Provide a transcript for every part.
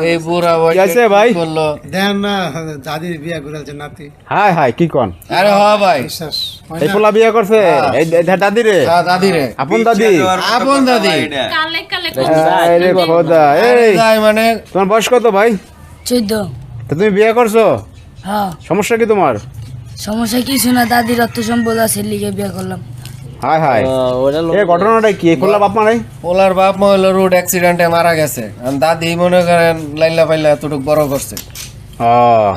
এই বুড়া বয়সে আছে ভাই বললো দেন না দাদির বিয়া করেছে নাতি হাই হাই কি কোন আরে হ ভাই বিশ্বাস এই পোলা বিয়ে করছে এই দাদি রে দাদি রে আপন দাদি আপন দাদি কালে কালে আরে খোদা এই যাই মানে তোমার বয়স কত ভাই 14 তো তুমি বিয়ে করছো হ্যাঁ সমস্যা কি তোমার সমস্যা কিছু না দাদির অর্থ সম্পদ আছে লিগে বিয়ে করলাম হাই হাই এই ঘটনাটা কি এই পোলা বাপ মা নাই পোলার বাপ মা হলো রোড অ্যাক্সিডেন্টে মারা গেছে আর দাদি মনে করেন লাইলা পাইলা এতটুক বড় করছে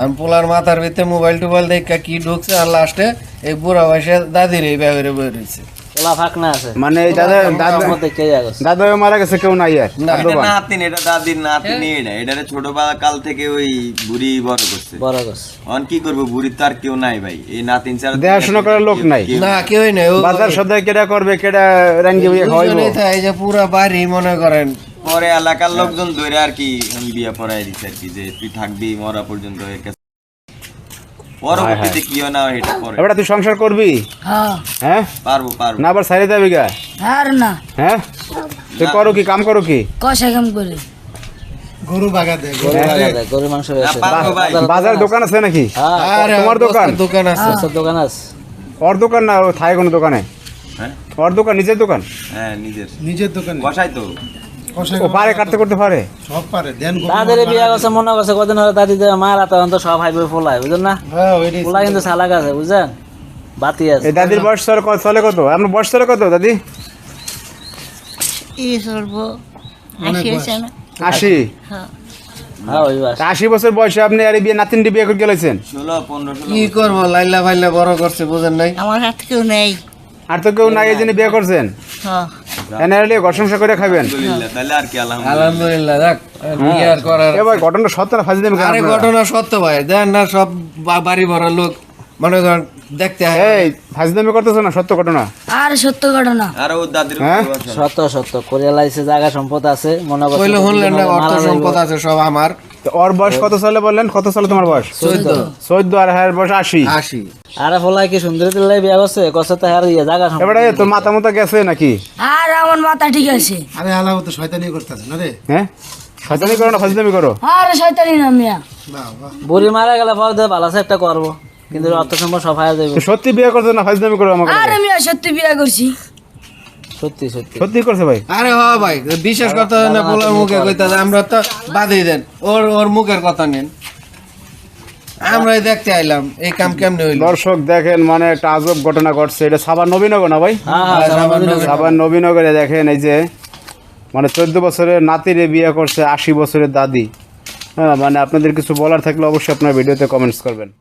আমি পোলার মাথার ভিতরে মোবাইল টোবাইল দেখা কি ঢুকছে আর লাস্টে এই বুড়া বয়সে দাদির এই ব্যবহারে বই রয়েছে ওলা ফাঁকনা আছে মানে এই দাদা মধ্যে কে যাগছ দাদা মারা গেছে কেউ নাই আর না, আব্দুল ভাই। নাতিন এটা দাদির নাতিনি এটা ছোটবেলা কাল থেকে ওই বুড়ি বড় করছে বড় গছ অন কি করবো বুড়ির তো আর কেউ নাই ভাই এই নাতিন ছাড়া দেখাশোনা করার লোক নাই। না কেউই নেই ও বাজার সদাই কেডা করবে কেডা রাঙ্গি বিয়ে খাওয়াইবো দুজনেই থাকে, এই যে পুরা বাড়ি মনে করেন পরে এলাকার লোকজন ধরে আর কি আমি বিয়া পড়াই দিচ্ছে আর কি যে তুই থাকবি মরা পর্যন্ত এর কাছে। পরবর্তীতে কি হয় না হয় এটা পরে এবার তুই সংসার করবি হ্যাঁ হ্যাঁ পারবো না আবার সাইরে যাবি গা আর না হ্যাঁ তুই করো কি কাম করো কি কষা কাম করে গরু বাগা দেয় গরু মাংস না, বেচে পারবো ভাই বাজার দোকান আছে নাকি হ্যাঁ আরে তোমার দোকান? দোকান আছে সব দোকান আছে ওর দোকান না ও থাই কোনো দোকানে হ্যাঁ ওর দোকান নিজের দোকান হ্যাঁ নিজের নিজের দোকানে বসাই তো কষাই ও পারে কাটতে করতে পারে সব পারে দেন গরু দাদের বিয়া করছে মনে করছে কদিন হলে দাদি মারা তখন তো সব হাইবে ফোলায় বুঝলেন না হ্যাঁ ওইটাই ফোলা কিন্তু সালাক আছে বুঝছেন বাতি আছে এই দাদির বয়স চলে কত আপনার বয়স চলে কত দাদি এই সর্ব অনেক বয়স। 80 হ্যাঁ ওই বাস 80 বছর বয়সে আপনি আর এই বিয়ে নাতিনটি বিয়ে করে গেলেছেন 16 15 কি করবো লাইলা ফাইলা বড় করছে বুঝেন নাই আমার হাত কেউ নেই আর তো কেউ নাই এই জন্য বিয়ে করছেন হ্যাঁ এনে ঘর সংসার করে খাবেন আলহামদুলিল্লাহ তাহলে আর কি আলহামদুলিল্লাহ আলহামদুলিল্লাহ দেখ কি আর করার এ ভাই ঘটনা সত্য না ফাঁসি দেবেন আরে ঘটনা সত্য ভাই দেন না সব বাড়ি ভরা লোক মনে করেন দেখতে হয় এই ফাঁসি দেবে করতেছো না সত্য ঘটনা আর সত্য ঘটনা আর ও দাদির হ্যাঁ? সত্য সত্য কোরিয়া লাইছে জায়গা সম্পদ আছে মনে করছে কইলে শুনলেন না অর্থ সম্পদ আছে সব আমার তো ওর বয়স কত সালে বললেন কত সালে তোমার বয়স 14 আর হ্যার বয়স 80 আসি আরে ফলাই কি সুন্দরী দিল্লাই বিয়া করছে কষ্ট তো হার ইয়ে জায়গা সম্পদ এবারে তোর মাথা মতো গেছে নাকি আর আমার মাথা ঠিক আছে আরে আলাও তো শয়তানি করতেছে না রে হ্যাঁ শয়তানি করো না ফাঁসি দেবে করো আর শয়তানি না মিয়া বাহ বাহ বুড়ি মারা গেলে পর দিয়ে ভালো আছে একটা করবো কিন্তু অর্থ সম্পদ সব হারা যাবে তো সত্যি বিয়ে করছো না ফাঁসি দেবে করো আমাকে আর মিয়া সত্যি বিয়ে করছি সত্যি সত্যি সত্যি করছে ভাই আরে হ ভাই বিশ্বাস করতে হয় না পোলার মুখে কইতে হয়, আমরা তো বাদই দেন ওর মুখের কথা নেন আমরাই দেখতে আইলাম এই কাম কেমনে হইল দর্শক দেখেন মানে একটা আজব ঘটনা ঘটছে এটা সাভার নবীনগর না ভাই হ্যাঁ সাভার নবীনগরে দেখেন এই যে মানে 14 বছরের নাতিরে বিয়ে করছে 80 বছরের দাদি হ্যাঁ মানে আপনাদের কিছু বলার থাকলে অবশ্যই আপনার ভিডিওতে কমেন্টস করবেন।